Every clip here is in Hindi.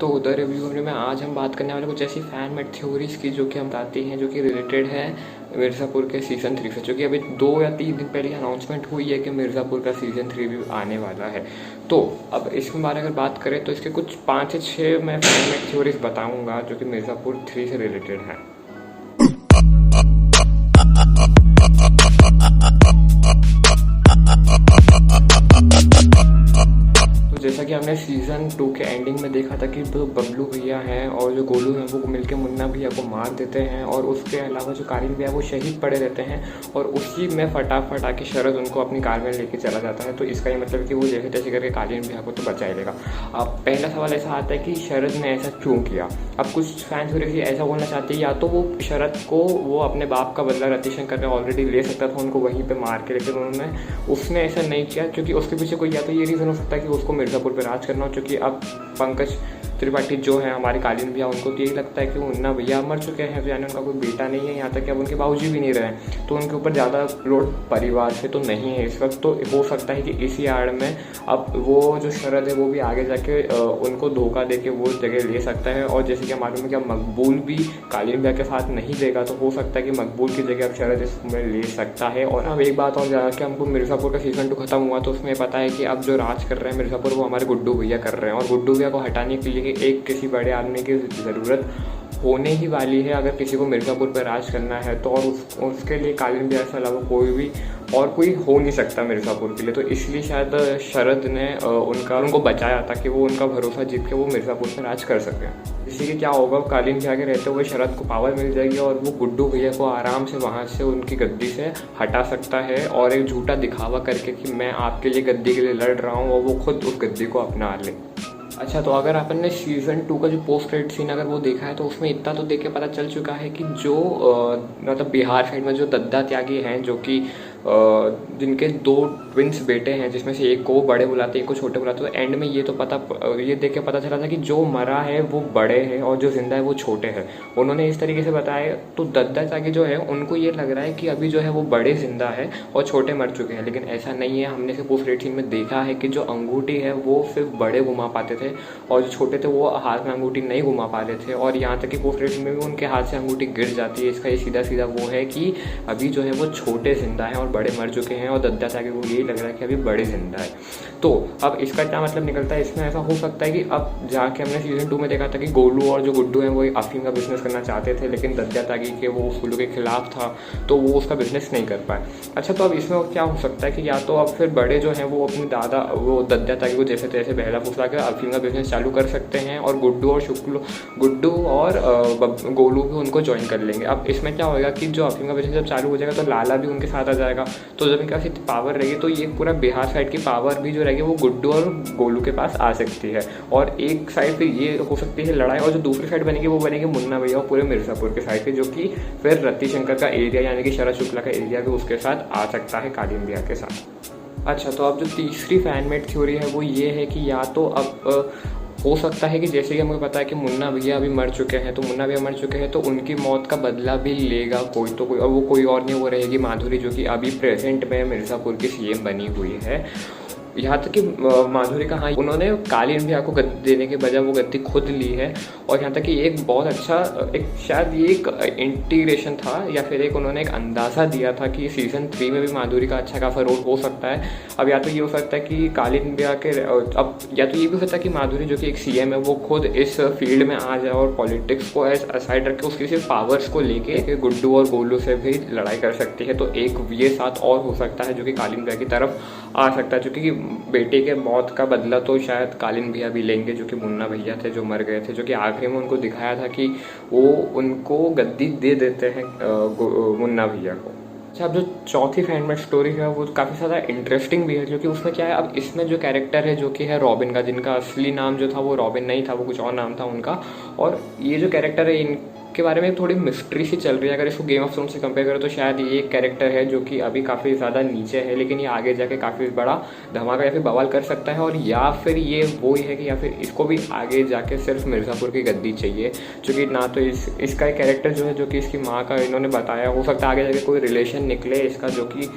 तो उधर रिव्यू में आज हम बात करने वाले कुछ ऐसी फैन मेड थ्योरीज की जो कि हम बताती हैं, जो कि रिलेटेड है मिर्ज़ापुर के सीज़न 3 से, जो कि अभी 2 या 3 दिन पहले अनाउंसमेंट हुई है कि मिर्ज़ापुर का सीज़न 3 भी आने वाला है। तो अब इसके बारे में अगर बात करें तो इसके कुछ 5 से 6 मैं फैन मेड थ्योरीज बताऊँगा जो कि मिर्ज़ापुर 3 से रिलेटेड हैं। जैसा कि हमने सीज़न 2 के एंडिंग में देखा था कि जो बबलू भैया हैं और जो गोलू हैं वो मिलके मुन्ना भैया को मार देते हैं, और उसके अलावा जो कालीन भैया वो शहीद पड़े रहते हैं, और उसी में फटाफट आके शरद उनको अपनी कार में लेके चला जाता है। तो इसका ये मतलब कि वो जैसे तैसे करके कालीन भैया को तो बचा लेगा। अब पहला सवाल ऐसा आता है कि शरद ने ऐसा क्यों किया। अब कुछ फैंस थोड़ी ऐसा बोलना चाहते हैं या तो वो शरद को वो अपने बाप का बदला रतिशंकर ने ऑलरेडी ले सकता था उनको वहीं पे मार के, लेकिन उसने ऐसा नहीं किया क्योंकि उसके पीछे कोई या तो ये रीज़न हो सकता है कि उसको मिर्ज़ापुर पे राज करना हो, क्योंकि अब पंकज त्रिपाठी जो है हमारे कालीन भैया उनको तो यही लगता है कि मुन्ना भैया मर चुके हैं, यानी उनका कोई बेटा नहीं है, यहाँ तक कि अब उनके बाबूजी भी नहीं रहे, तो उनके ऊपर ज़्यादा लोड परिवार से तो नहीं है इस वक्त। तो हो सकता है कि इसी आड़ में अब वो जो शरद है वो भी आगे जाके उनको धोखा दे के वो जगह ले सकता है। और जैसे कि मालूम है कि अब मकबूल भी कालीन भैया के साथ नहीं देगा, तो हो सकता है कि मकबूल की जगह अब शरद इसमें ले सकता है। और अब एक बात और ज़्यादा कि हमको मिर्ज़ापुर का सीज़न 2 खत्म हुआ तो उसमें पता है कि अब जो राज कर रहे हैं मिर्ज़ापुर वो हमारे गुड्डू भैया कर रहे हैं, और गुड्डू भैया को हटाने के लिए एक किसी बड़े आदमी की ज़रूरत होने ही वाली है अगर किसी को मिर्ज़ापुर पर राज करना है तो। और उसके लिए कालीन भैया से अलावा कोई हो नहीं सकता मिर्ज़ापुर के लिए। तो इसलिए शायद शरद ने उनको बचाया था कि वो उनका भरोसा जीत के वो मिर्ज़ापुर पर राज कर सके। इसी के क्या होगा, कालीन भैया के रहते हुए शरद को पावर मिल जाएगी और वो गुड्डू भैया को आराम से वहाँ से उनकी गद्दी से हटा सकता है, और एक झूठा दिखावा करके कि मैं आपके लिए गद्दी के लिए लड़ रहा हूँ, और वो खुद उस गद्दी को अपना ले। अच्छा, तो अगर अपन ने सीज़न 2 का जो पोस्ट क्रेडिट सीन अगर वो देखा है तो उसमें इतना तो देख के पता चल चुका है कि जो मतलब बिहार साइड में जो दद्दा त्यागी हैं, जो कि जिनके 2 ट्विंस बेटे हैं जिसमें से एक को बड़े बुलाते हैं एक को छोटे बुलाते हैं, तो एंड में ये देख के पता चला था कि जो मरा है वो बड़े हैं और जो जिंदा है वो छोटे हैं। उन्होंने इस तरीके से बताया, तो दद्दा त्यागी जो है उनको ये लग रहा है कि अभी जो है वो बड़े जिंदा है और छोटे मर चुके हैं, लेकिन ऐसा नहीं है। हमने से पोस्ट क्रेडिट सीन में देखा है कि जो अंगूठी है वो सिर्फ बड़े घुमा पाते थे और जो छोटे थे वो हाथ में अंगूठी नहीं घुमा पा रहे थे, और यहाँ तक कि पोस्ट क्रेडिट में भी उनके हाथ से अंगूठी गिर जाती है। इसका ये सीधा सीधा वो है कि अभी जो है वो छोटे जिंदा हैं और बड़े मर चुके हैं, और दद्दा त्यागी को यही लग रहा है कि अभी बड़े जिंदा है। तो अब इसका क्या मतलब निकलता है, इसमें ऐसा हो सकता है कि अब जाके हमने सीज़न 2 में देखा था कि गोलू और जो गुड्डू हैं वो अफीम का बिजनेस करना चाहते थे, लेकिन दद्दा त्यागी के वो उसूलों के खिलाफ था तो वो उसका बिजनेस नहीं कर पाए। अच्छा, तो अब इसमें क्या हो सकता है कि या तो अब फिर बड़े जो हैं वो अपने दादा वो दद्दा त्यागी को जैसे तैसे बहला फुसला कर अफीम का बिजनेस चालू कर सकते हैं, और गुड्डू और गोलू भी उनको ज्वाइन कर लेंगे। अब इसमें क्या होगा कि जो अफीम का बिजनेस जब चालू हो जाएगा तो लाला भी उनके साथ आ जाएगा, तो जब इनके पास इतनी पावर रहेगी तो ये पूरा बिहार साइड की पावर भी जो रहेगी वो गुड्डू और गोलू के पास आ सकती है। और एक साइड फिर ये हो सकती है लड़ाई, और जो दूसरी साइड बनेगी वो बनेगी मुन्ना भैया और पूरे मिर्ज़ापुर के साइड के, जो कि फिर रतिशंकर का एरिया यानी कि शरद शुक्ला का एरिया भी उसके साथ आ सकता है कालीन भैया के साथ। अच्छा, तो अब जो तीसरी फैन मेड थ्योरी है वो ये है कि या तो अब हो सकता है कि जैसे कि हमें पता है कि मुन्ना भैया अभी मर चुके हैं, तो उनकी मौत का बदला भी लेगा कोई तो कोई, और वो कोई और नहीं वो रहेगी माधुरी, जो कि अभी प्रेजेंट में मिर्ज़ापुर की सीएम बनी हुई है। यहाँ तक कि माधुरी का, हाँ, उन्होंने कालीन भैया को गद्दी देने के बजाय वो गद्दी खुद ली है, और यहाँ तक कि एक बहुत अच्छा शायद ये एक इंटीग्रेशन था या फिर उन्होंने एक अंदाज़ा दिया था कि सीज़न 3 में भी माधुरी का अच्छा खासा रोल हो सकता है। अब या तो ये हो सकता है कि कालीन भैया के अब या तो ये भी हो सकता है कि माधुरी जो कि एक सीएम है वो खुद इस फील्ड में आ जाए और पॉलिटिक्स को असाइड रख के उसकी सिर्फ पावर्स को लेके गुड्डू और गोलू से भी लड़ाई कर सकती है। तो एक ये साथ और हो सकता है जो कि कालीन भैया की तरफ आ सकता है, जो कि बेटे के मौत का बदला तो शायद कालीन भैया भी लेंगे, जो कि मुन्ना भैया थे जो मर गए थे, जो कि आखिरी में उनको दिखाया था कि वो उनको गद्दी दे देते हैं मुन्ना भैया को। अच्छा, अब जो चौथी फैन मेड स्टोरी है वो काफ़ी ज़्यादा इंटरेस्टिंग भी है, क्योंकि उसमें क्या है, अब इसमें जो कैरेक्टर है जो कि है रॉबिन का, जिनका असली नाम जो था वो रॉबिन नहीं था, वो कुछ और नाम था उनका, और ये जो कैरेक्टर है इनके बारे में थोड़ी मिस्ट्री सी चल रही है। अगर इसको गेम ऑफ थ्रोन्स से कंपेयर करें तो शायद ये एक कैरेक्टर है जो कि अभी काफ़ी ज़्यादा नीचे है, लेकिन ये आगे जाके काफ़ी बड़ा धमाका या फिर बवाल कर सकता है, और या फिर ये वो ही है कि या फिर इसको भी आगे जाके सिर्फ मिर्ज़ापुर की गद्दी चाहिए, क्योंकि ना तो इसका एक कैरेक्टर जो है जो कि इसकी माँ का इन्होंने बताया, हो सकता है आगे जाके कोई रिलेशन निकले इसका जो कि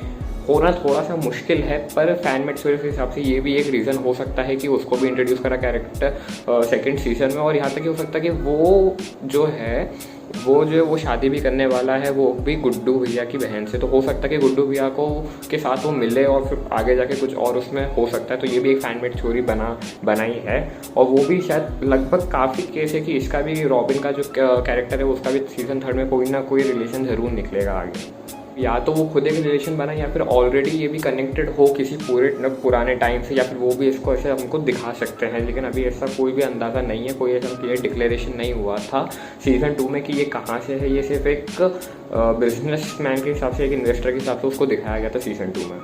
होना थोड़ा सा मुश्किल है, पर फैन मेड स्टोरी के हिसाब से ये भी एक रीज़न हो सकता है कि उसको भी इंट्रोड्यूस करा कैरेक्टर सेकंड सीजन में। और यहाँ तक कि हो सकता है कि वो शादी भी करने वाला है, वो भी गुड्डू भैया की बहन से। तो हो सकता है कि गुड्डू भैया को के साथ वो मिले और फिर आगे जाके कुछ और उसमें हो सकता है। तो ये भी एक फैन मेड स्टोरी बनाई है। और वो भी शायद लगभग काफ़ी केस है कि इसका भी रॉबिन का जो कैरेक्टर है उसका भी सीजन 3 में कोई ना कोई रिलेशन ज़रूर निकलेगा आगे। या तो वो खुद एक रिलेशन बना या फिर ऑलरेडी ये भी कनेक्टेड हो किसी पुराने टाइम से, या फिर वो भी इसको ऐसे हमको दिखा सकते हैं। लेकिन अभी ऐसा कोई भी अंदाज़ा नहीं है, कोई ऐसा क्लियर डिक्लेरेशन नहीं हुआ था सीज़न 2 में कि ये कहाँ से है। ये सिर्फ एक बिजनेसमैन के हिसाब से, एक इन्वेस्टर के हिसाब से उसको दिखाया गया था सीज़न 2 में।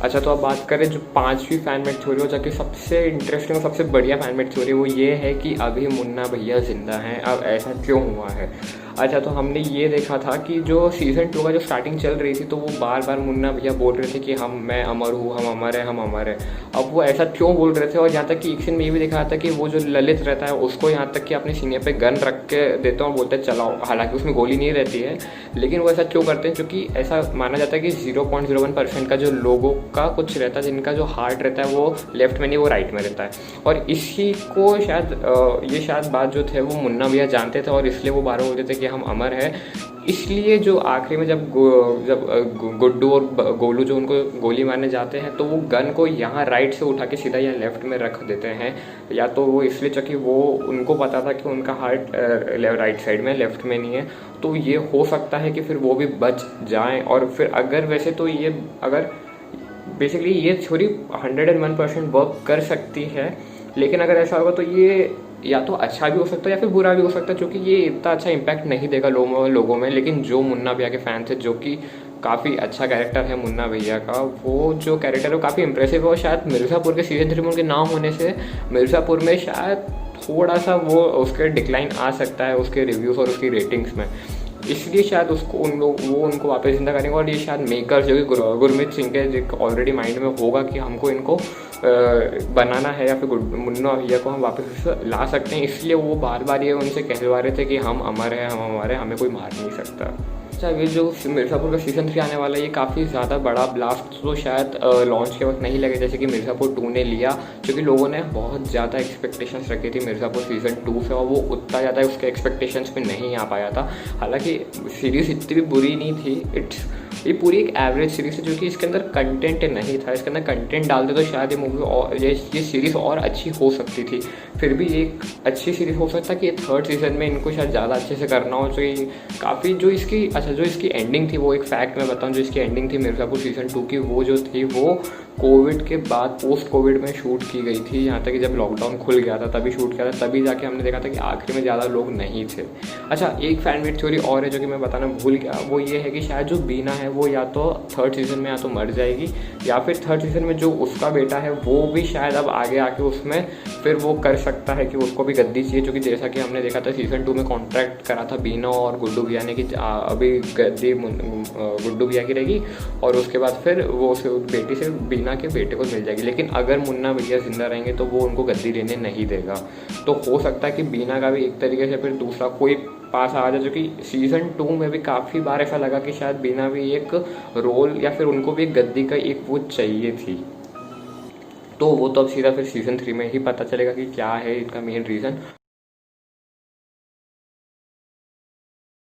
अच्छा, तो अब बात करें जो 5वीं फैन मेड थ्योरी हो, जाके सबसे इंटरेस्टिंग और सबसे बढ़िया फैन मेड थ्योरी, वो ये है कि अभी मुन्ना भैया जिंदा हैं। अब ऐसा क्यों हुआ है? अच्छा, तो हमने ये देखा था कि जो सीज़न 2 का जो स्टार्टिंग चल रही थी, तो वो बार बार मुन्ना भैया बोल रहे थे कि मैं अमर हूँ, हम अमर है। अब वो ऐसा क्यों बोल रहे थे? और यहाँ तक कि एक सीन में ये भी दिखाया था कि वो जो ललित रहता है उसको यहाँ तक कि अपने सीने पे गन रख के देते हैं और बोलते हैं चलाओ। हालांकि उसमें गोली नहीं रहती है, लेकिन वो ऐसा क्यों करते हैं? क्योंकि ऐसा माना जाता है कि 0.01% का जो लोगों का कुछ रहता है, जिनका जो हार्ट रहता है वो लेफ्ट में नहीं, वो राइट में रहता है। और इसी को शायद बात जो थे वो मुन्ना भैया जानते थे, और इसलिए वो बार बार बोलते थे कि हम अमर है। इसलिए जो आखिरी में जब गुड्डू और गोलू जो उनको गोली मारने जाते हैं, तो वो गन को यहाँ राइट से उठा के सीधा यहाँ लेफ्ट में रख देते हैं। या तो वो इसलिए क्योंकि वो उनको पता था कि उनका हार्ट राइट साइड में, लेफ्ट में नहीं है। तो ये हो सकता है कि फिर वो भी बच जाएं। और फिर अगर वैसे तो ये अगर बेसिकली ये थ्योरी 101% वर्क कर सकती है, लेकिन अगर ऐसा होगा तो ये या तो अच्छा भी हो सकता है या फिर बुरा भी हो सकता है, क्योंकि ये इतना अच्छा इम्पैक्ट नहीं देगा लोगों में। लेकिन जो मुन्ना भैया के फैन थे, जो कि काफ़ी अच्छा कैरेक्टर है मुन्ना भैया का, वो जो कैरेक्टर है वो काफ़ी इंप्रेसिव है। और शायद मिर्ज़ापुर के सीजन 3 में उनके नाम होने से मिर्ज़ापुर में शायद थोड़ा सा वो उसके डिक्लाइन आ सकता है उसके रिव्यूज़ और उसकी रेटिंग्स में। इसलिए शायद उनको वापस जिंदा करेंगे। और ये शायद मेकर्स जो कि गुरमीत सिंह के ऑलरेडी माइंड में होगा कि हमको इनको बनाना है, या फिर मुन्ना भैया को हम वापस ला सकते हैं। इसलिए वो बार बार ये उनसे कहलवा रहे थे कि हम अमर हैं, हमें कोई मार नहीं सकता। अच्छा, ये जो मिर्ज़ापुर का सीज़न 3 आने वाला है, ये काफ़ी ज़्यादा बड़ा ब्लास्ट तो शायद लॉन्च के वक्त नहीं लगे जैसे कि मिर्ज़ापुर 2 ने लिया, क्योंकि लोगों ने बहुत ज़्यादा एक्सपेक्टेशंस रखी थी मिर्ज़ापुर सीज़न 2 से, और वो उतना ज़्यादा उसके एक्सपेक्टेशंस पे नहीं आ पाया था। हालांकि सीरीज़ इतनी भी बुरी नहीं थी, ये पूरी एक एवरेज सीरीज़ है, जो कि इसके अंदर कंटेंट नहीं था। इसके अंदर कंटेंट डालते तो शायद ये मूवी और ये सीरीज़ और अच्छी हो सकती थी। फिर भी एक अच्छी सीरीज़ हो सकता है कि 3rd सीज़न में इनको शायद ज़्यादा अच्छे से करना हो। तो काफ़ी जो इसकी एंडिंग थी, वो एक फैक्ट मैं बताऊँ, जो इसकी एंडिंग थी मिर्ज़ापुर सीज़न 2 की, वो जो थी वो कोविड के बाद पोस्ट कोविड में शूट की गई थी। यहाँ तक कि जब लॉकडाउन खुल गया था तभी शूट किया था, तभी जाके हमने देखा था कि आखिर में ज़्यादा लोग नहीं थे। अच्छा, एक फैन मेड थ्योरी और है जो कि मैं बताना भूल गया, वो ये है कि शायद जो बीना है वो या तो 3rd सीज़न में या तो मर जाएगी, या फिर 3rd सीज़न में जो उसका बेटा है वो भी शायद अब आगे आके उसमें फिर वो कर सकता है कि उसको भी गद्दी चाहिए। क्योंकि जैसा कि हमने देखा था सीज़न 2 में कॉन्ट्रैक्ट करा था बीना और गुड्डू भैया ने कि अभी गद्दी गुड्डू भैया की रहेगी, और उसके बाद फिर वो बेटी से बीना के बेटे को मिल जाएगी। लेकिन अगर मुन्ना भैया जिंदा रहेंगे तो वो उनको गद्दी लेने नहीं देगा। तो हो सकता है कि बीना का भी एक तरीके से फिर दूसरा कोई पास आ जाए, जो कि सीज़न 2 में भी काफ़ी बार ऐसा लगा कि शायद बीना भी एक रोल या फिर उनको भी एक गद्दी का एक वो चाहिए थी। तो वो तो अब सीधा फिर सीज़न 3 में ही पता चलेगा कि क्या है इनका मेन रीज़न।